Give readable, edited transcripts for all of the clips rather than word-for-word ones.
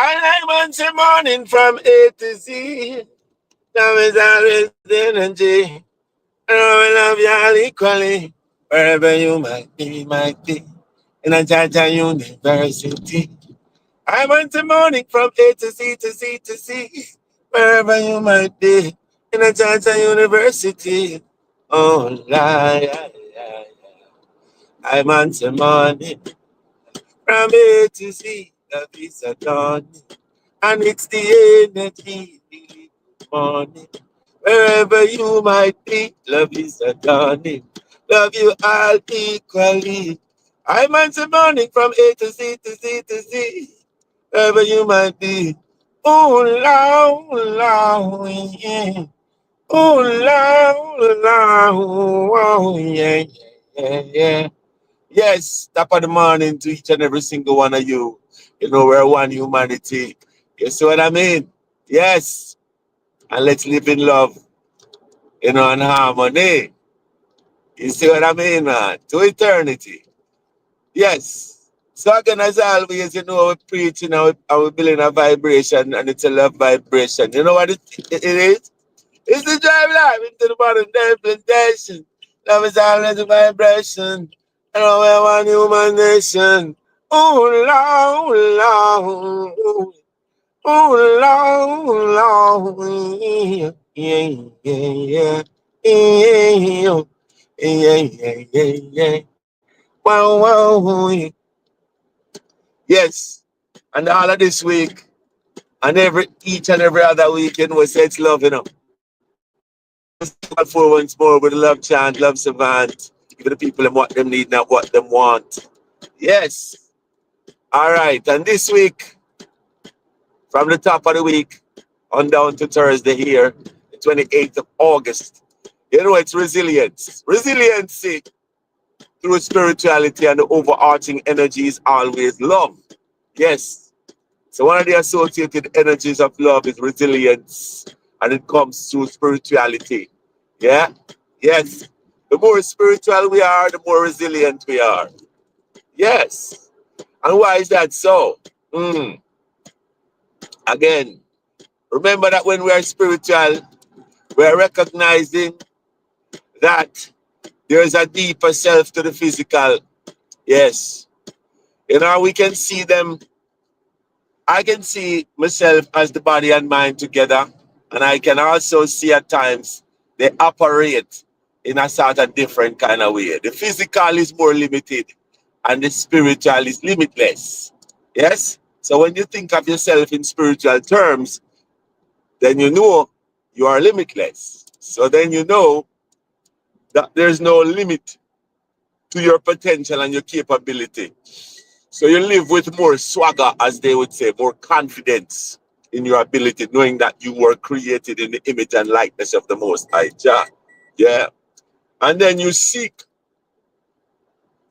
I'm on the morning from A to Z. Love is always the energy. I love you all equally. Wherever you might be, might be. In a Jaja University. I'm on the morning from A to Z to Z to Z. Wherever you might be. In a Jaja University. Oh, la, yeah, yeah, yeah. I'm on the morning from A to Z. Love is a dawn. And it's the energy. Good morning. Wherever you might be, love is a dawning. Love you all equally. I'm on the morning from A to Z to Z to Z. Wherever you might be. Oh, la, yeah. Oh, la, oh, yeah, yeah, yeah. Yes, top of the morning to each and every single one of you. You know, we're one humanity. You see what I mean? Yes. And let's live in love, you know, and harmony. You see what I mean, man? To eternity. Yes. So again, as always, you know, we're preaching and we're building a vibration, and it's a love vibration. You know what it is? It's the drive life into the modern day plantation. Love is always a vibration. You know, we're one human nation. Ooh, Lord, Lord. Oh, Lord, yeah, yeah, yeah, yeah, yeah, yeah, yeah, yeah. Wow, wow, yeah. Yes, and all of this week, and each and every other weekend, we say it's love, you know. Balfour once more with a love chant, love savant, give the people them what them need, not what them want. Yes, all right, and this week, from the top of the week on down to Thursday here, the 28th of August. You know, it's resilience. Resiliency through spirituality and the overarching energy is always love. Yes. So one of the associated energies of love is resilience, and it comes through spirituality. Yeah? Yes. The more spiritual we are, the more resilient we are. Yes. And why is that so? Again, remember that when we are spiritual, we are recognizing that there is a deeper self to the physical. Yes. You know, we can see them. I can see myself as the body and mind together. And I can also see at times they operate in a sort of different kind of way. The physical is more limited and the spiritual is limitless. Yes? So when you think of yourself in spiritual terms, then you know you are limitless. So then you know that there's no limit to your potential and your capability. So you live with more swagger, as they would say, more confidence in your ability, knowing that you were created in the image and likeness of the Most High Jah. Yeah. And then you seek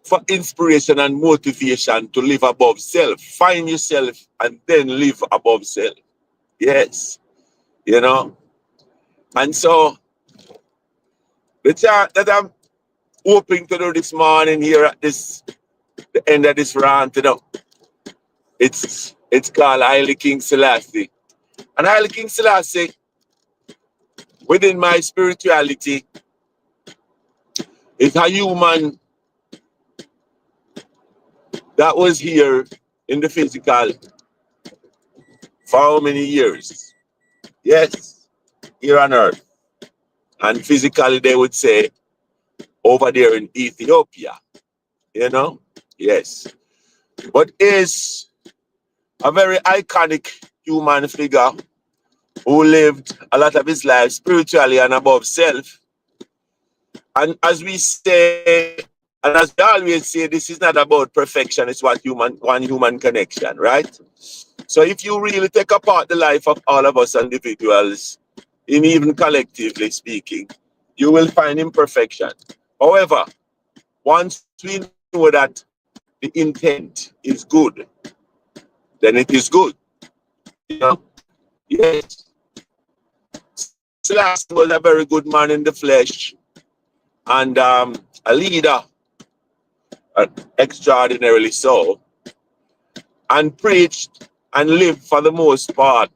for inspiration and motivation to live above self. Find yourself and then live above self. Yes. You know. And so the chart that I'm hoping to do this morning here at the end of this rant, you know, it's called Haile King Selassie. And Haile King Selassie, within my spirituality, is a human that was here in the physical for how many years? Yes, here on earth. And physically, they would say over there in Ethiopia, you know? Yes. But is a very iconic human figure who lived a lot of his life spiritually and above self. And as we say, and as we always say, this is not about perfection, it's one human connection, right? So if you really take apart the life of all of us individuals, and even collectively speaking, you will find imperfection. However, once we know that the intent is good, then it is good. You know? Yes. Selassie was a very good man in the flesh and a leader, extraordinarily so, and preached and live, for the most part,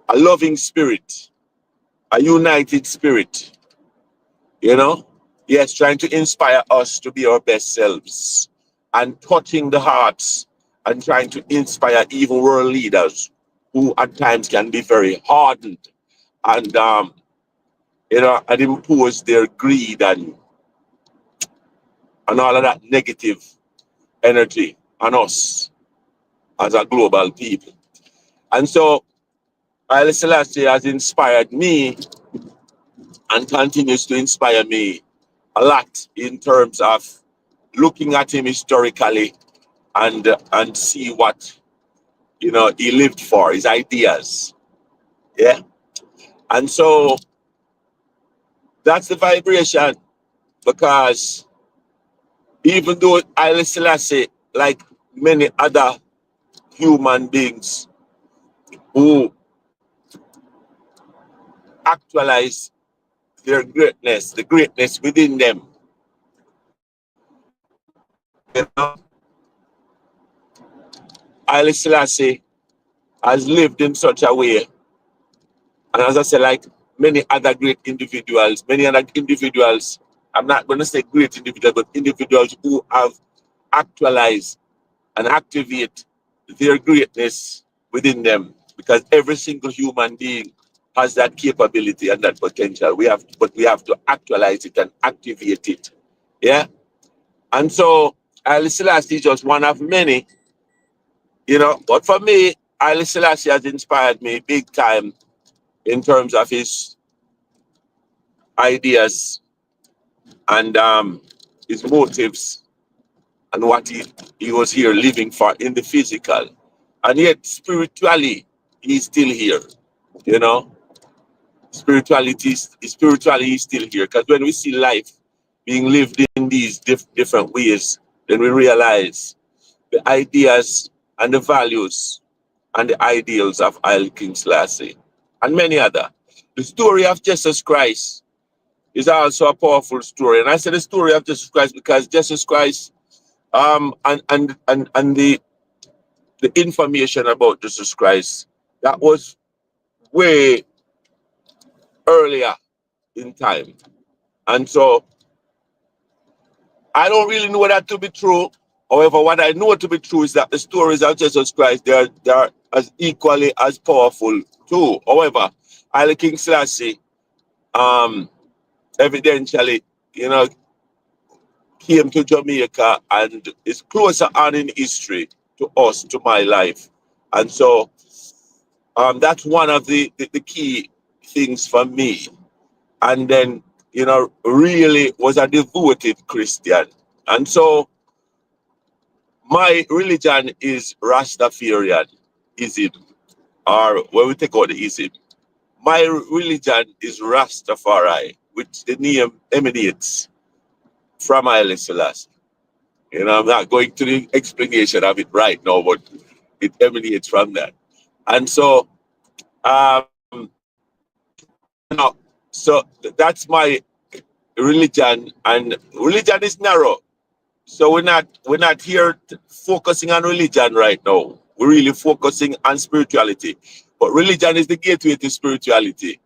a loving spirit, a united spirit, you know? Yes, trying to inspire us to be our best selves and touching the hearts and trying to inspire even world leaders who at times can be very hardened and, and impose their greed and all of that negative energy on us as a global people. And so, Haile Selassie has inspired me and continues to inspire me a lot in terms of looking at him historically and see what he lived for, his ideas. Yeah. And so that's the vibration, because even though Haile Selassie, like many other human beings who actualize their greatness, the greatness within them, Haile Selassie has lived in such a way. And as I said, like many other great individuals, I'm not going to say great individuals, but individuals who have actualized and activate their greatness within them, because every single human being has that capability and that potential. But we have to actualize it and activate it. Yeah. And so Haile Selassie is just one of many, but for me, Haile Selassie has inspired me big time in terms of his ideas and his motives and what he was here living for in the physical. And yet spiritually, he's still here, you know. Spiritually is still here. Because when we see life being lived in these different ways, then we realize the ideas and the values and the ideals of Haile King Selassie and many other. The story of Jesus Christ is also a powerful story. And I say the story of Jesus Christ because Jesus Christ and the information about Jesus Christ, that was way earlier in time. And so I don't really know that to be true. However, what I know to be true is that the stories of Jesus Christ, they are as equally as powerful too. However, Haile King Selassie, evidentially, came to Jamaica and is closer on in history to us, to my life. And so that's one of the key things for me. And then, really was a devoted Christian. And so my religion is Rastafarianism, or when we take out the ism. My religion is Rastafari, which the name emanates from Haile Selassie. I'm not going to the explanation of it right now, but it emanates from that. And so, so that's my religion, and religion is narrow. So we're not here focusing on religion right now. We're really focusing on spirituality. But religion is the gateway to spirituality.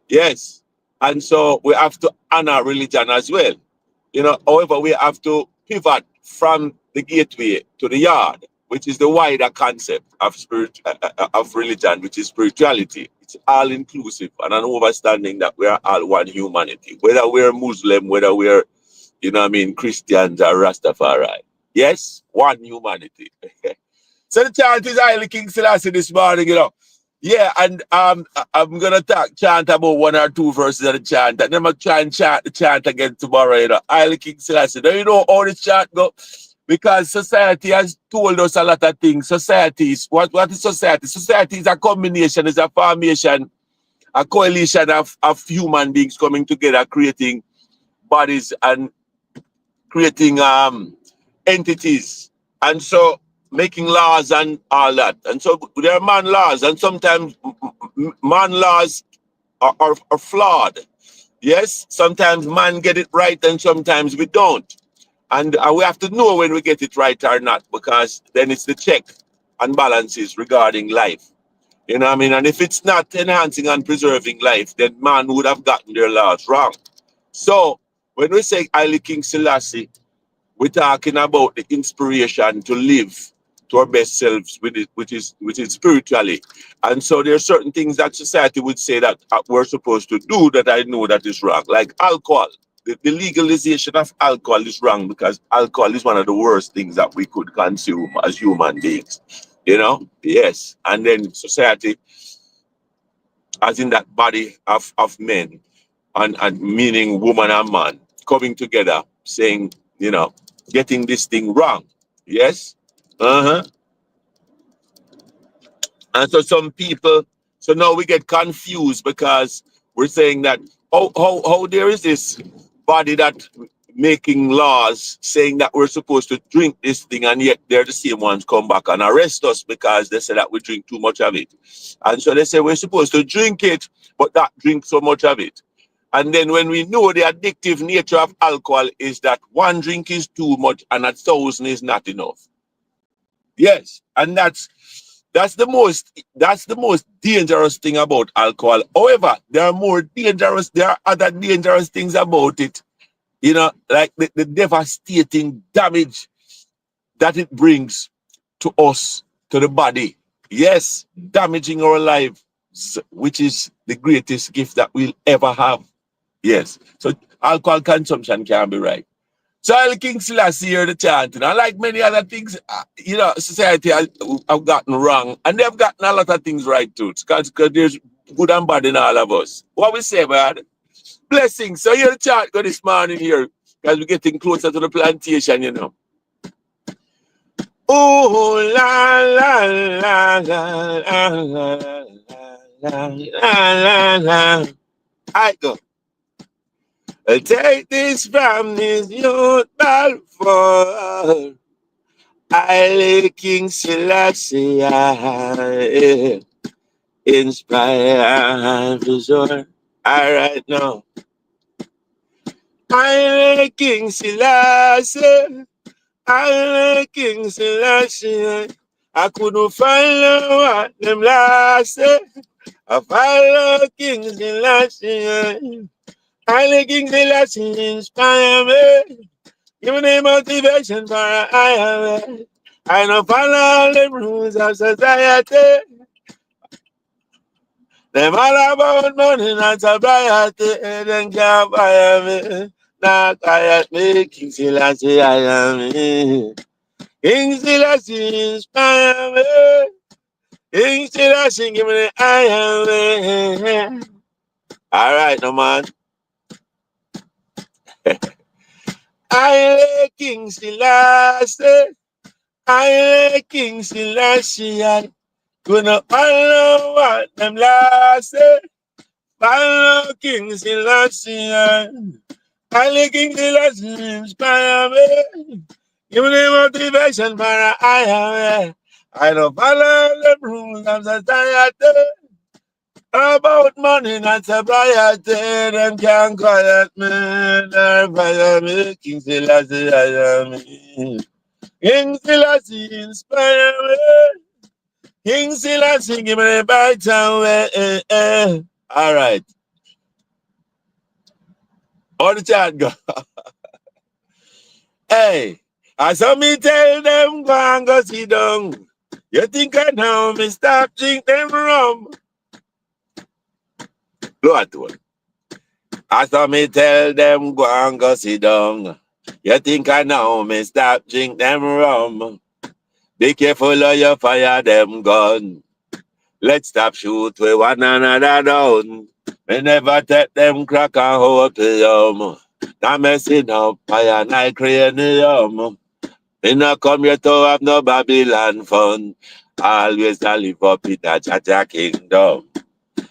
Yes. And so we have to honor religion as well. However, we have to pivot from the gateway to the yard, which is the wider concept of of religion, which is spirituality. It's all inclusive and an understanding that we are all one humanity, whether we're Muslim, whether we're Christians or Rastafari. Yes, one humanity. So the chant is Haile King Selassie this morning. Yeah, and I'm gonna chant about one or two verses of the chant, and then I'm gonna try and chant the chant again tomorrow. Haile King Selassie. Now you know how the chant go, because society has told us a lot of things. What is society? Society is a combination, is a formation, a coalition of human beings coming together, creating bodies and creating entities, and so making laws and all that. And so there are man laws, and sometimes man laws are flawed. Yes, sometimes man get it right and sometimes we don't. And we have to know when we get it right or not, because then it's the check. and balances regarding life. You know what I mean? And if it's not enhancing and preserving life, then man would have gotten their laws wrong. So when we say Haile King Selassie, we're talking about the inspiration to live to our best selves with it, which is spiritually. And so there are certain things that society would say that we're supposed to do that I know that is wrong, like alcohol. The legalization of alcohol is wrong because alcohol is one of the worst things that we could consume as human beings. You know, yes. And then society, as in that body of men, and meaning woman and man, coming together, saying, you know, getting this thing wrong. Yes? Uh-huh. And so some people, so now we get confused because we're saying that, how there is this body that making laws saying that we're supposed to drink this thing, and yet they're the same ones come back and arrest us because they say that we drink too much of it. And so they say we're supposed to drink it, but not drink so much of it. And then when we know the addictive nature of alcohol is that one drink is too much and 1,000 is not enough. Yes, and that's the most dangerous thing about alcohol. However, there are other dangerous things about it. You know, like the devastating damage that it brings to us, to the body. Yes, damaging our lives, which is the greatest gift that we'll ever have. Yes. So alcohol consumption can be right. So Haile King Selassie here the chanting. And like many other things, society have gotten wrong. And they've gotten a lot of things right too. Because there's good and bad in all of us. What we say, man? Blessings. So here the chant go this morning here. Because we're getting closer to the plantation, you know. Oh, la, la, la, la, la, la, la, la, la. I go. Take this from this youth Balfour. Haile King Selassie, inspire for sure. All right now. Haile King Selassie, Haile King Selassie. I couldn't follow what them last say. I follow King Selassie. Haile King Selassie inspire me. Give me motivation for a higher way. I don't follow the rules of society. Them all about money, not sobriety. Then can't fire me. Not quiet me. King Selassie, I am me. King Selassie inspire me. King Selassie, give me the higher way. All right, no man. I King Selassie. I King Selassie. I gonna follow what them last say. Follow King Selassie. I King Selassie inspire me. Give me the motivation for a higher way. I don't follow the rules of society. About money, not sobriety, them can't quiet me, nor fire me. King Selassie, I am me. King Selassie, inspire me. King Selassie, give me the better way. All right. All the chat go. Hey, I saw me tell them, go and go sit down. You think I know me stop drink them rum? Blow at one. I saw me tell them, go and go sit down. You think I know me stop drink them rum? Be careful or you fire them gun. Let's stop shoot with one another down. Me never take them crack and opium. Now messing up fire night cranium. Me not come here to have no Babylon fun. Always I live up in the Jaja kingdom.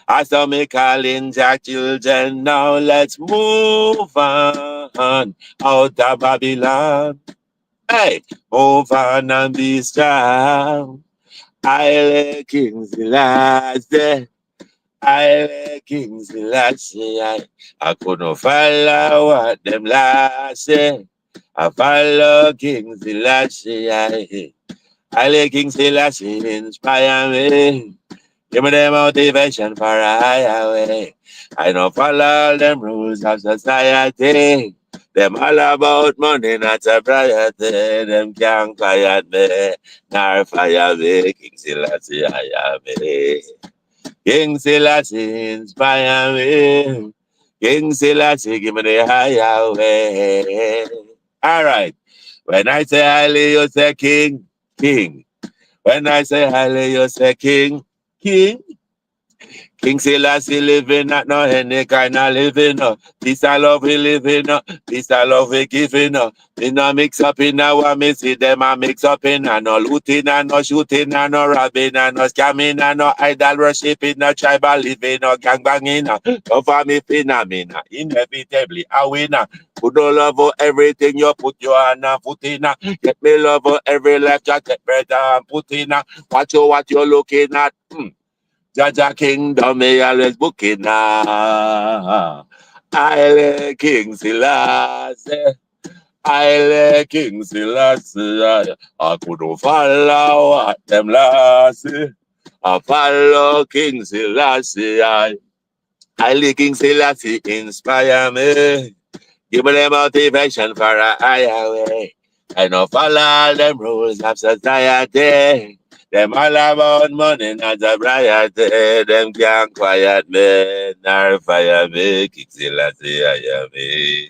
I saw me calling Jack children, now let's move on out of Babylon. Hey, move on and be strong. Haile King Selassie, Haile King Selassie. I couldn't follow what them last say. I follow King Selassie. I let King Selassie inspire me. Give me the motivation for a higher way. I don't follow all them rules of society. Them all about money, not sobriety. Them can't quiet me, nor fire me. King Selassie, hire me. King Selassie, inspire me. King Selassie, give me the higher way. All right. When I say highly, you say king, king. When I say highly, you say king, king. King Selassie living, not no any kind of living. Peace and love we living. Peace and love we giving. We no mix up in our me see them a mix up in. No looting and no shooting and no robbing and no scamming and no idol worshiping, no tribal living, no gang banging. No for me phenomena. Inevitably a winner. Put no love for everything you put your hand and foot in. Get me love for every life you get better and put in. Watch you what you're looking at. Jaja Kingdom, me always booking now. I King Selassie. I King Selassie. I couldn't follow what them lassie. I follow King Selassie. I King Selassie inspire me. Give me the motivation for a higher way. I know follow all them rules of society. Them all about money, not sobriety. Them can't quiet me, nor fire me. King Selassie, hire me.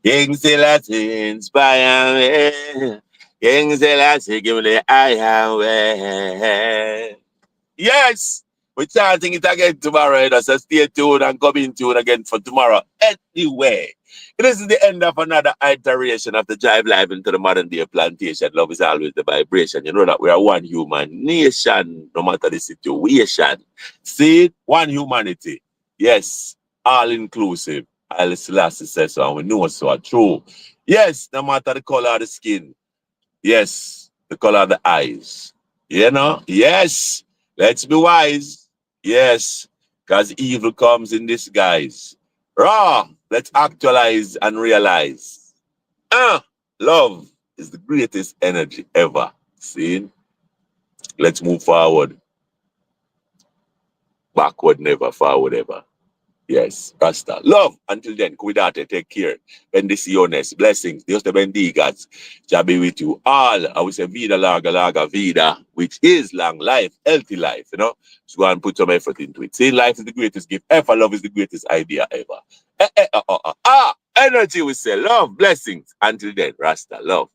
King Selassie, inspire me. King Selassie, give me the higher way. Yes! We're chanting it again tomorrow, so stay tuned and come in tune again for tomorrow. Anyway, this is the end of another iteration of the Jive Live into the modern day plantation. Love is always the vibration. You know that we are one human nation, no matter the situation. See, one humanity. Yes, all inclusive. Al Selassie says so, and we know so true. Yes, no matter the color of the skin. Yes, the color of the eyes. You know? Yes. Let's be wise. Yes. Because evil comes in disguise. Raw. Let's actualize and realize. Love is the greatest energy ever. See? Let's move forward. Backward never, forward ever. Yes, Rasta. Love. Until then, cuidate, take care. Bendiciones, blessings, Dios te bendigas. Jah be with you all. I will say vida larga, larga vida, which is long life, healthy life, you know. So go and put some effort into it. Saying life is the greatest gift ever. Love is the greatest idea ever. Energy we say love, blessings. Until then, Rasta, love.